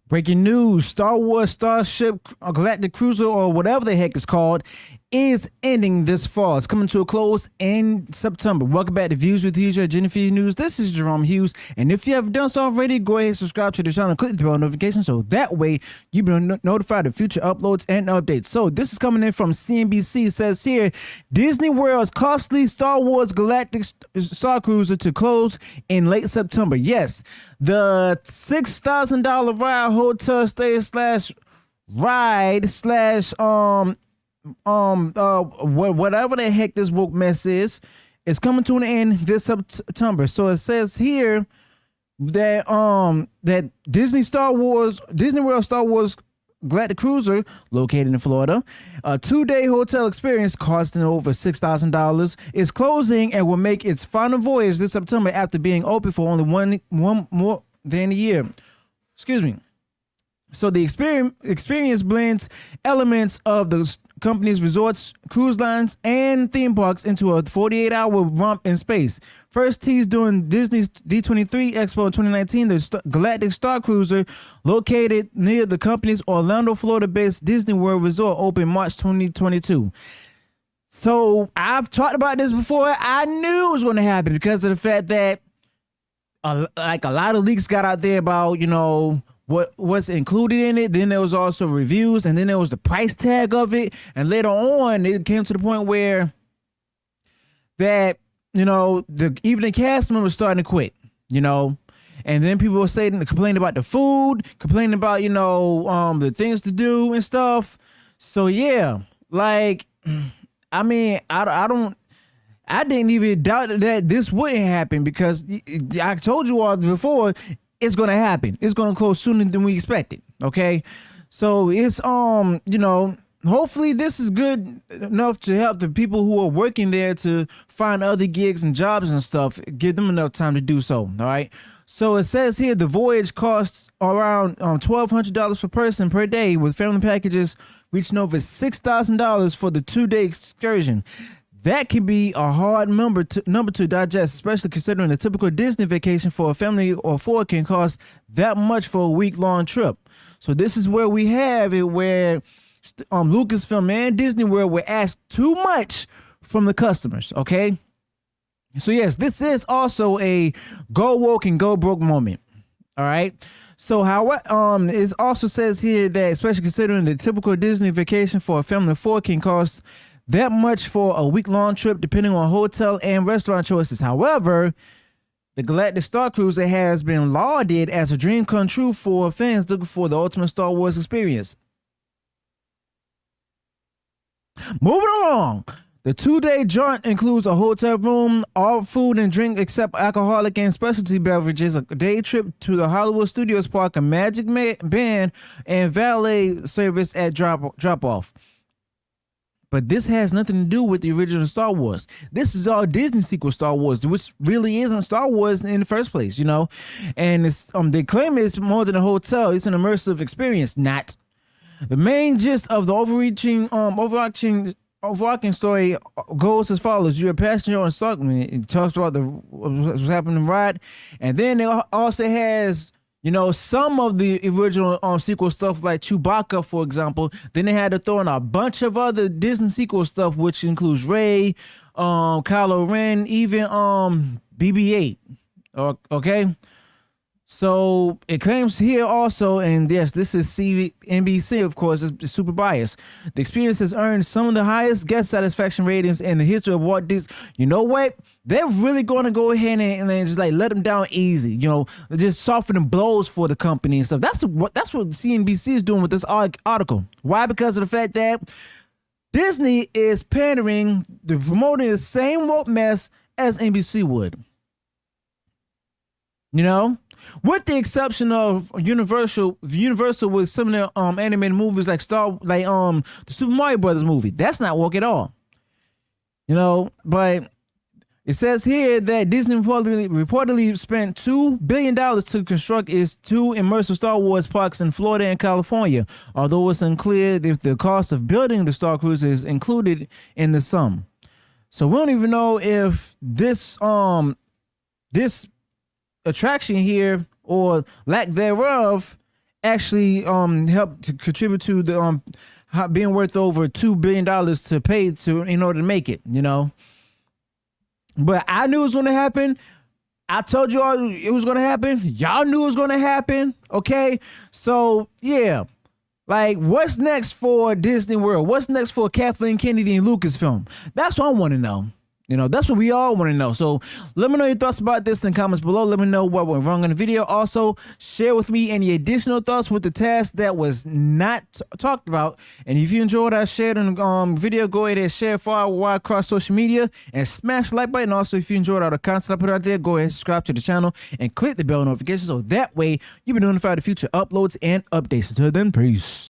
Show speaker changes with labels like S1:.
S1: Breaking news, Star Wars Starship Galactic Cruiser, or whatever the heck it's called, is ending this fall. It's coming to a close in September. Welcome back to Views with Hughes, Jennifer News. This is Jerome Hughes, and if you haven't done so already, go ahead and subscribe to the channel and click the bell notification so that way you'll be notified of future uploads and updates. So this is coming in from CNBC. It says here, Disney World's costly Star Wars Galactic Starcruiser to close in late September. Yes, the $6,000 ride, hotel stay slash ride slash whatever the heck this woke mess is coming to an end this September. So it says here that that Disney World Star Wars Galactic Cruiser, located in Florida, a 2-day hotel experience costing over $6,000, is closing and will make its final voyage this September after being open for only one more than a year. Excuse me. So the experience blends elements of the company's resorts, cruise lines, and theme parks into a 48-hour romp in space. First teased during Disney's D23 Expo in 2019, the Galactic Starcruiser, located near the company's Orlando, Florida-based Disney World Resort, opened March 2022. So I've talked about this before. I knew it was going to happen because of the fact that like a lot of leaks got out there about, you know, what's included in it. Then there was also reviews, and then there was the price tag of it, and later on it came to the point where that, you know, even the cast members starting to quit, you know, and then people were saying, complaining about the food, complaining about, you know, the things to do and stuff. So yeah, like, I mean, I didn't even doubt that this wouldn't happen, because I told you all before, it's going to happen. It's going to close sooner than we expected. Okay. So it's, you know, hopefully this is good enough to help the people who are working there to find other gigs and jobs and stuff, give them enough time to do so. All right. So it says here the voyage costs around $1,200 per person per day, with family packages reaching over $6,000 for the 2-day excursion. That can be a hard number to digest, especially considering the typical Disney vacation for a family or four can cost that much for a week-long trip. So this is where we have it, where Lucasfilm and Disney World were asked too much from the customers. Okay, so yes, this is also a go woke and go broke moment. All right. So it also says here that, especially considering the typical Disney vacation for a family of four can cost that much for a week-long trip, depending on hotel and restaurant choices. However, the Galactic Starcruiser has been lauded as a dream come true for fans looking for the ultimate Star Wars experience. Moving along, the 2-day jaunt includes a hotel room, all food and drink except alcoholic and specialty beverages, a day trip to the Hollywood Studios Park, a magic band, and valet service at drop-off. But this has nothing to do with the original Star Wars. This is all Disney sequel Star Wars, which really isn't Star Wars in the first place, you know. And it's they claim it's more than a hotel; it's an immersive experience. Not. The main gist of the overarching story goes as follows: you're a passenger on Starkman. It talks about what's happening in the ride, and then it also has, you know, some of the original sequel stuff, like Chewbacca, for example. Then they had to throw in a bunch of other Disney sequel stuff, which includes Rey, Kylo Ren, even BB-8. Okay, so it claims here also, and yes, this is CNBC, of course, it's super biased. The experience has earned some of the highest guest satisfaction ratings in the history of Walt Disney. You know what? They're really going to go ahead and just like let them down easy, you know, just soften the blows for the company and stuff. That's what CNBC is doing with this article. Why? Because of the fact that Disney is promoting the same woke mess as NBC would. You know, with the exception of Universal with some of the animated movies like the Super Mario Brothers movie. That's not woke at all. You know, but it says here that Disney reportedly spent $2 billion to construct its 2 immersive Star Wars parks in Florida and California, although it's unclear if the cost of building the Starcruiser is included in the sum. So we don't even know if this attraction here, or lack thereof, actually helped to contribute to the being worth over $2 billion to pay to in order to make it, you know. But I knew it was gonna happen. I told you all it was gonna happen. Y'all knew it was gonna happen. Okay. So yeah. Like, what's next for Disney World? What's next for Kathleen Kennedy and Lucasfilm? That's what I want to know. You know, that's what we all want to know. So let me know your thoughts about this in the comments below. Let me know what went wrong in the video. Also, share with me any additional thoughts with the task that was not talked about. And if you enjoyed what I shared in the video, go ahead and share it far wide across social media and smash the like button. Also, if you enjoyed all the content I put out there, go ahead and subscribe to the channel and click the bell notification so that way you'll be notified of future uploads and updates. Until then, peace.